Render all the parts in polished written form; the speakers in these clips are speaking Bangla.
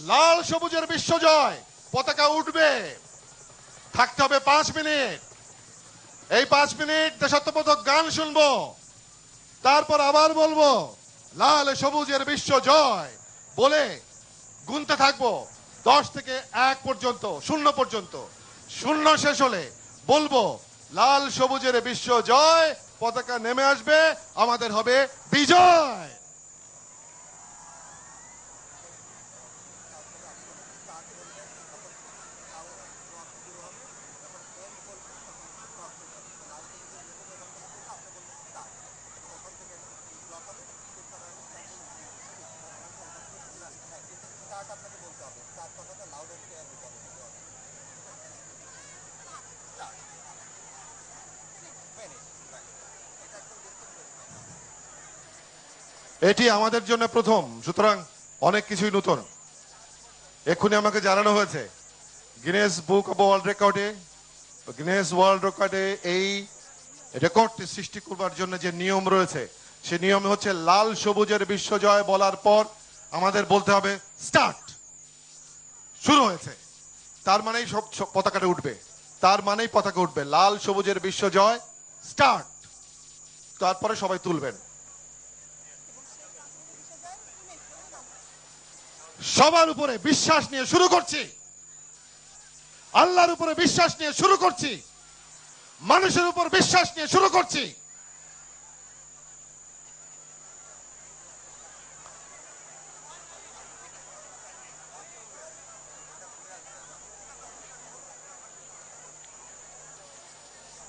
লাল সবুজের বিশ্বজয় পতাকা উঠবে, থাকতে হবে 5 মিনিট। এই 5 মিনিট দেশাত্মবোধক গান শুনবো, তারপর আবার বলবো লাল সবুজের বিশ্বজয় বলে গুনতে থাকবো 10 থেকে 1 পর্যন্ত, 0 পর্যন্ত। 0 শেষ হলে বলবো লাল সবুজের বিশ্বজয়, পতাকা নেমে আসবে, আমাদের হবে বিজয়। এটি আমাদের জন্য প্রথম, সুতরাং অনেক কিছুই নতুন। এক্ষুনি আমাকে জানানো হয়েছে গিনেস বুক অব ওয়ার্ল্ড রেকর্ডে, গিনেস ওয়ার্ল্ড রেকর্ডে এই রেকর্ডটি সৃষ্টি করবার জন্য যে নিয়ম রয়েছে, সে নিয়ম হচ্ছে লাল সবুজের বিশ্বজয় বলার পর আমাদের বলতে হবে স্টার্ট, শুরু হয়েছে। তার মানেই সব পতাকাটা উঠবে, তার মানেই পতাকা উঠবে। লাল সবুজের বিশ্বজয়, স্টার্ট। তারপরে সবাই তুলবেন। সবার উপরে বিশ্বাস নিয়ে শুরু করছি, আল্লাহর উপরে বিশ্বাস নিয়ে শুরু করছি, মানুষের উপর বিশ্বাস নিয়ে শুরু করছি।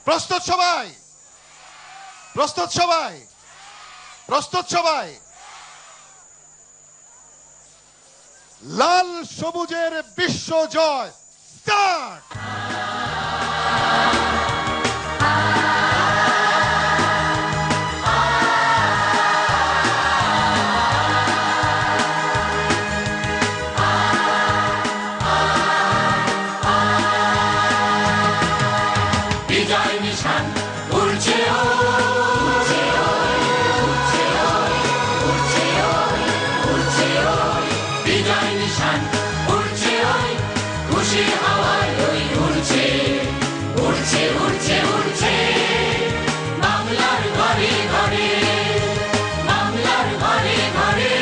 প্রস্তুত সবাই, প্রস্তুত সবাই, প্রস্তুত সবাই। লাল সবুজের বিশ্বজয়, স্টার্ট। বিজয় নিশান উড়ছে বিজয় নিশান উড়ছে, খুশি হাওয়ায় ওই উড়ছে, উড়ছে উড়ছে উড়ছে। বাংলার ঘরে ঘরে, বাংলার ঘরে ঘরে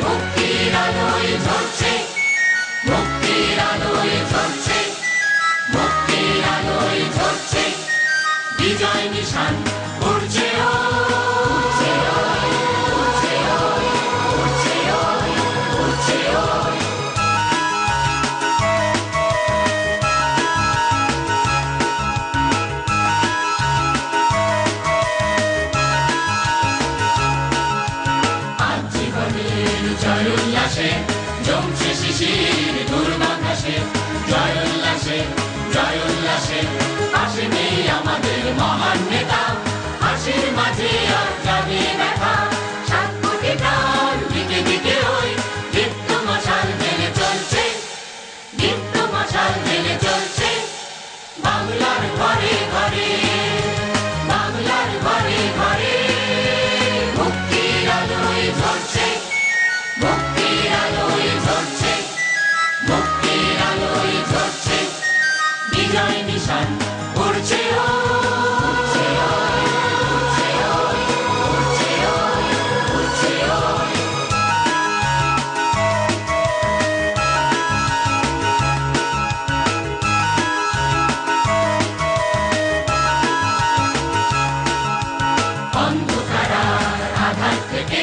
মুক্তির আলোয় ঝরছে, মুক্তির আলোয় ঝরছে, মুক্তির আলোয় ঝরছে। বিজয় নিশান উড়ছে জয় উল্লাসে জমছে শিশির দুর্বাতাসে, জয় উল্লাসে, জয় উল্লাসে। পাশে নেই আমাদের মহান নেতা, হাসির মাঝে আর যাবে ব্যথা। 7 কোটি প্রাণ দিকে দিকে ওই দীপ্ত মশাল জেলে চলছে, দীপ্ত মশাল জেলে চলছে। বাংলার ঘরে ঘরে, বাংলার ঘরে ঘরে মুক্তির আলোয় ঝরছে, মুক্তির আলোয় ঝরছে, মুক্তির আলোয় ঝরছে। বিজয় নিশান উড়ছে অন্ধকার আধার থেকে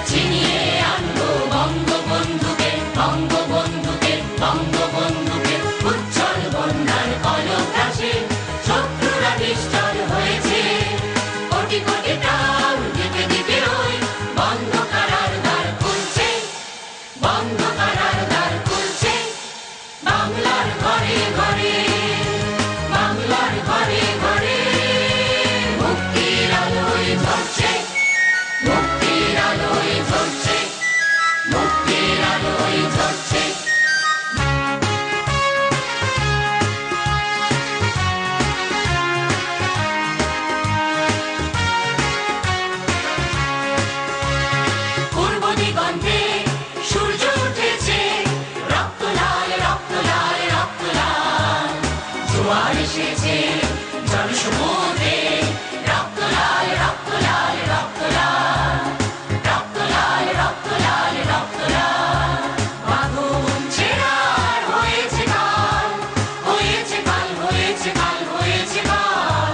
ছিনিয়ে আনবো বঙ্গবন্ধুকে, বঙ্গবন্ধুকে, বঙ্গবন্ধুকে। উজ্জ্বল বন্যার কলক রাশি শত্রুরা নিশ্চল হয়েছে, কোটি কোটি প্রাণ দিকে দিকে ওই বন্ধ করার দ্বার খুলছে, বন্ধ করার দ্বার খুলছে। বাংলার ঘরে ঘরে, বাংলার ঘরে ঘরে মুক্তির আলোয় ঝরছে, মুক্তির আলোয় ঝরছে, মুক্তির আলোয় ঝরছে। পূর্ব দিগন্তে সূর্য উঠেছে, এসেছে জনসমুদ্রে রক্ত লাল রক্ত লাল রক্ত লাল রক্ত লাল রক্ত লাল রক্ত লাল বাঁধন ছেঁড়ার হয়েছে কাল হয়েছে কাল হয়েছে কাল হয়েছে কাল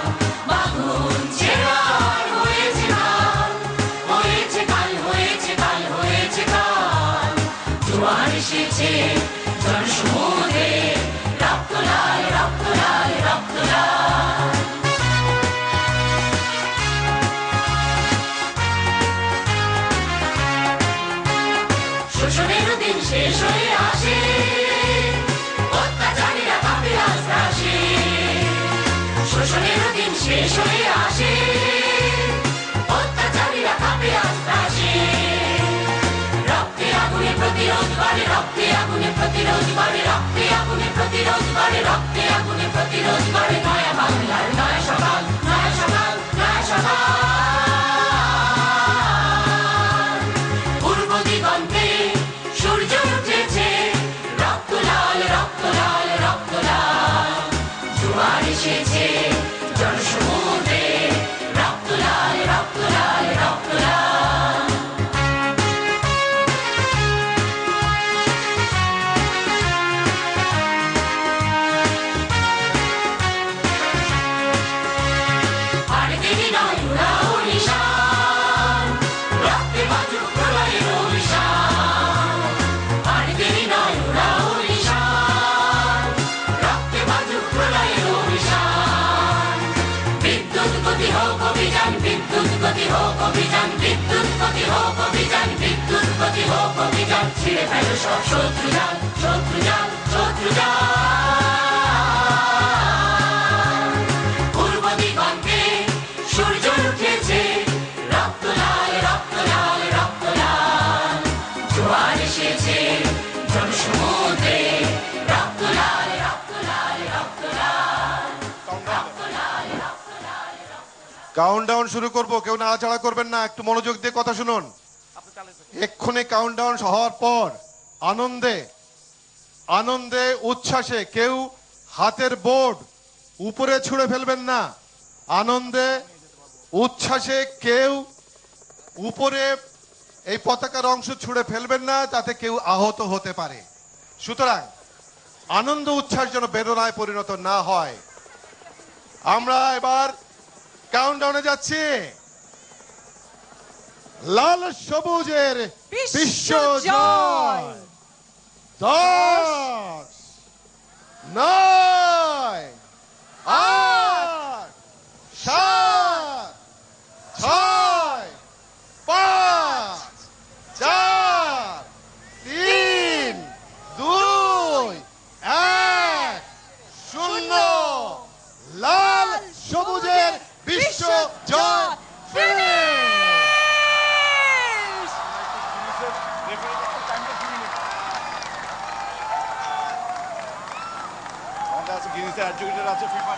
বাঁধন ছেঁড়ার হয়েছে কাল হয়েছে কাল হয়েছে কাল হয়েছে কাল জোয়ার এসেছে জনসমুদ্রে রক্ত লাল রক্ত লাল রক্ত লাল শোষণের দিন শেষ হয়ে আসে অত্যাচারীরা কাঁপে রাজদাসে শোষণের দিন শেষ হয়ে আসে অত্যাচারীরা কাঁপে রাজদাসে রক্তে আগুনে প্রতিরোধ বাড়ে রক্তে আগুনে প্রতিরোধ বাড়ে রক্তে আগুনে প্রতিরোধ বাড়ে রক্তে আগুনে প্রতিরোধ বাড়ে নয়া বাংলার নয়া সকাল নয়া সকাল নয়া সকাল পূর্ব দিগন্তে সূর্য উঠেছে রক্ত লাল রক্ত লাল রক্ত লাল জোয়ার এসেছে জনসমুদ্রে রক্ত লাল রক্ত লাল রক্ত লাল আর দেরি নয় উড়াও নিশান রক্তে বাজুক প্রলয়ের অভিশান আর দেরি নয় উড়াও নিশান রক্তে বাজুক প্রলয়ের অভিশান বিদ্যুৎ গতি হোক অভিযান বিদ্যুৎ গতি হোক অভিযান বিদ্যুৎ গতি হোক অভিযান বিদ্যুৎ গতি হোক অভিযান ছিঁড়ে ফেলো সব শত্রু জাল শত্রু জাল শত্রু জাল পূর্ব দিগন্তে সূর্য উঠেছে রক্ত লাল রক্ত লাল রক্ত লাল জোয়ার এসেছে জনসমুদ্রে রক্ত লাল রক্ত লাল রক্ত লাল রক্ত লাল রক্ত লাল কাউন্টডাউন শুরু করব, কেউ নাড়াচাড়া করবেন না, একটু মনোযোগ দিয়ে কথা শুনুন। এক্ষুনি কাউন্টডাউন হওয়ার পর আনন্দে আনন্দে উচ্ছ্বাসে কেউ হাতের বোর্ড উপরে ছুঁড়ে ফেলবেন না। আনন্দে উচ্ছ্বাসে কেউ উপরে এই পতাকার অংশ ছুঁড়ে ফেলবেন না, তাতে কেউ আহত হতে পারে। সুতরাং আনন্দ উচ্ছ্বাস যেন বেদনায় পরিণত না হয়। আমরা এবার কাউন্টডাউনে যাচ্ছি। লাল সবুজের বিশ্ব জয়। 10 9 8 7 6 5 4 3 2 1 0 লাল সবুজের বিশ্ব জয়। Guinness আছে, ফিফা